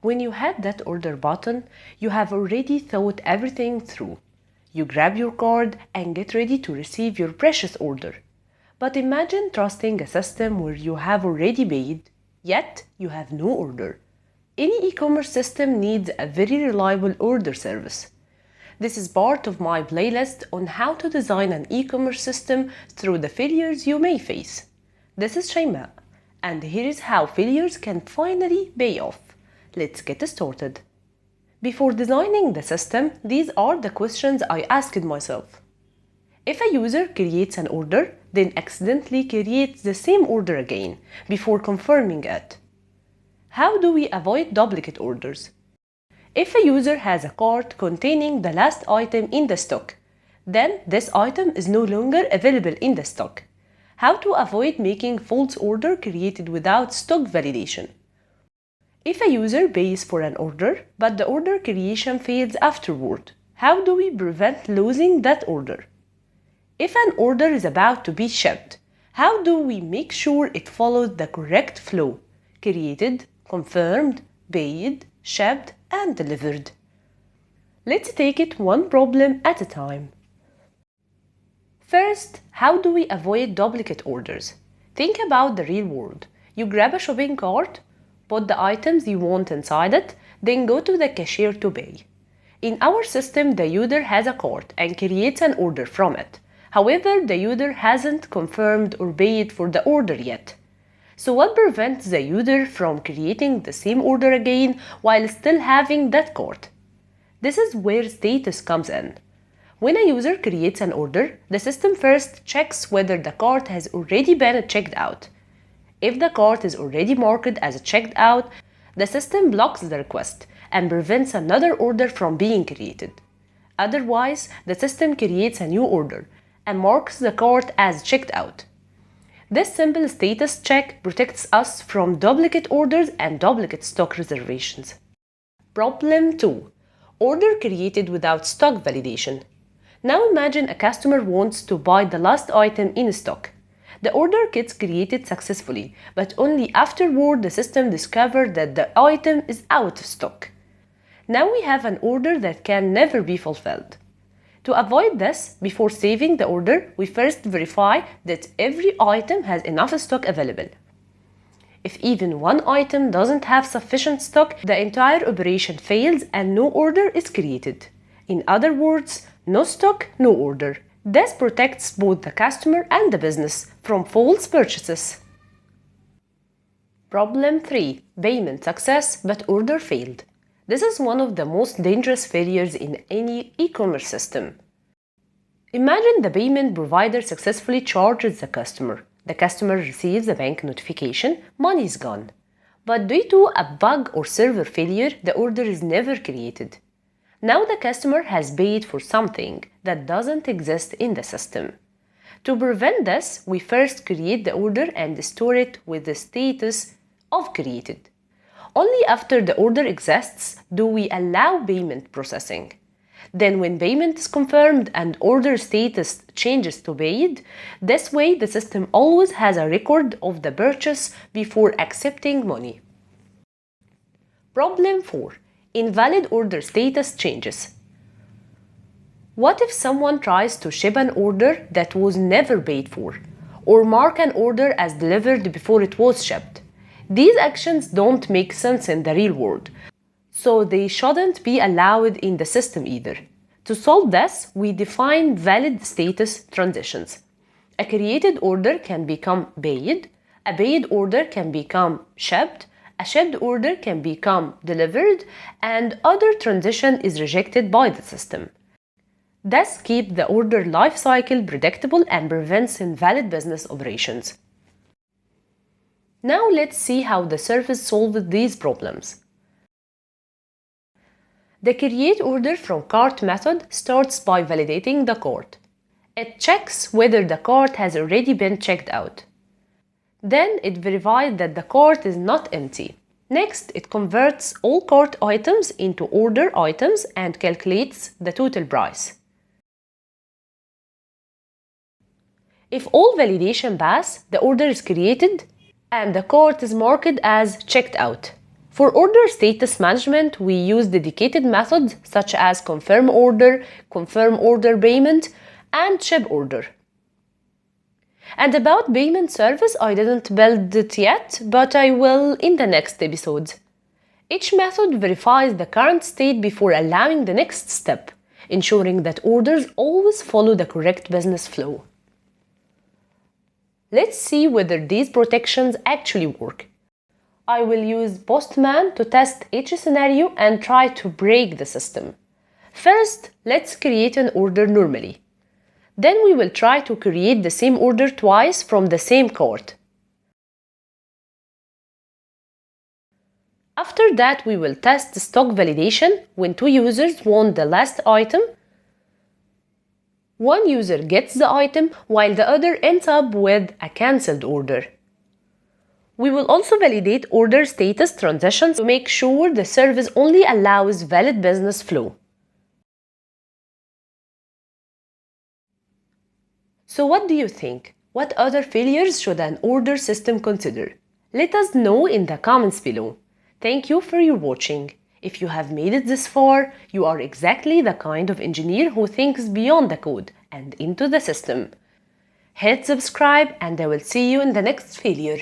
When you hit that order button, you have already thought everything through. You grab your card and get ready to receive your precious order. But imagine trusting a system where you have already paid, yet you have no order. Any e-commerce system needs a very reliable order service. This is part of my playlist on how to design an e-commerce system through the failures you may face. This is Shimaa, and here is how failures can finally pay off. Let's get started. Before designing the system, these are the questions I asked myself. If a user creates an order, then accidentally creates the same order again before confirming it, how do we avoid duplicate orders? If a user has a cart containing the last item in the stock, then this item is no longer available in the stock. How to avoid making false order created without stock validation? If a user pays for an order, but the order creation fails afterward, how do we prevent losing that order? If an order is about to be shipped, how do we make sure it follows the correct flow: created, confirmed, paid, shipped, and delivered? Let's take it one problem at a time. First, how do we avoid duplicate orders? Think about the real world. You grab a shopping cart, put the items you want inside it, then go to the cashier to pay. In our system, the user has a cart and creates an order from it. However, the user hasn't confirmed or paid for the order yet. So what prevents the user from creating the same order again while still having that cart? This is where status comes in. When a user creates an order, the system first checks whether the cart has already been checked out. If the cart is already marked as checked out, the system blocks the request and prevents another order from being created. Otherwise, the system creates a new order and marks the cart as checked out. This simple status check protects us from duplicate orders and duplicate stock reservations. Problem 2. Order created without stock validation. Now imagine a customer wants to buy the last item in stock. The order gets created successfully, but only afterward the system discovers that the item is out of stock. Now we have an order that can never be fulfilled. To avoid this, before saving the order, we first verify that every item has enough stock available. If even one item doesn't have sufficient stock, the entire operation fails and no order is created. In other words, no stock, no order. This protects both the customer and the business from false purchases. Problem 3. Payment success but order failed. This is one of the most dangerous failures in any e-commerce system. Imagine the payment provider successfully charges the customer. The customer receives a bank notification, money is gone. But due to a bug or server failure, the order is never created. Now the customer has paid for something that doesn't exist in the system. To prevent this, we first create the order and store it with the status of created. Only after the order exists do we allow payment processing. Then when payment is confirmed and order status changes to paid, this way the system always has a record of the purchase before accepting money. Problem 4. Invalid order status changes. What if someone tries to ship an order that was never paid for, or mark an order as delivered before it was shipped? These actions don't make sense in the real world, so they shouldn't be allowed in the system either. To solve this, we define valid status transitions. A created order can become paid, a paid order can become shipped, a shipped order can become delivered, and other transition is rejected by the system. This keeps the order lifecycle predictable and prevents invalid business operations. Now let's see how the service solves these problems. The create order from cart method starts by validating the cart. It checks whether the cart has already been checked out. Then it verifies that the cart is not empty. Next, it converts all cart items into order items and calculates the total price. If all validation pass, the order is created and the cart is marked as checked out. For order status management, we use dedicated methods such as confirm order payment, and ship order. And about payment service, I didn't build it yet, but I will in the next episode. Each method verifies the current state before allowing the next step, ensuring that orders always follow the correct business flow. Let's see whether these protections actually work. I will use Postman to test each scenario and try to break the system. First, let's create an order normally. Then we will try to create the same order twice from the same cart. After that, we will test stock validation when two users want the last item. One user gets the item while the other ends up with a cancelled order. We will also validate order status transitions to make sure the service only allows valid business flow. So what do you think? What other failures should an order system consider? Let us know in the comments below. Thank you for your watching. If you have made it this far, you are exactly the kind of engineer who thinks beyond the code and into the system. Hit subscribe and I will see you in the next failure.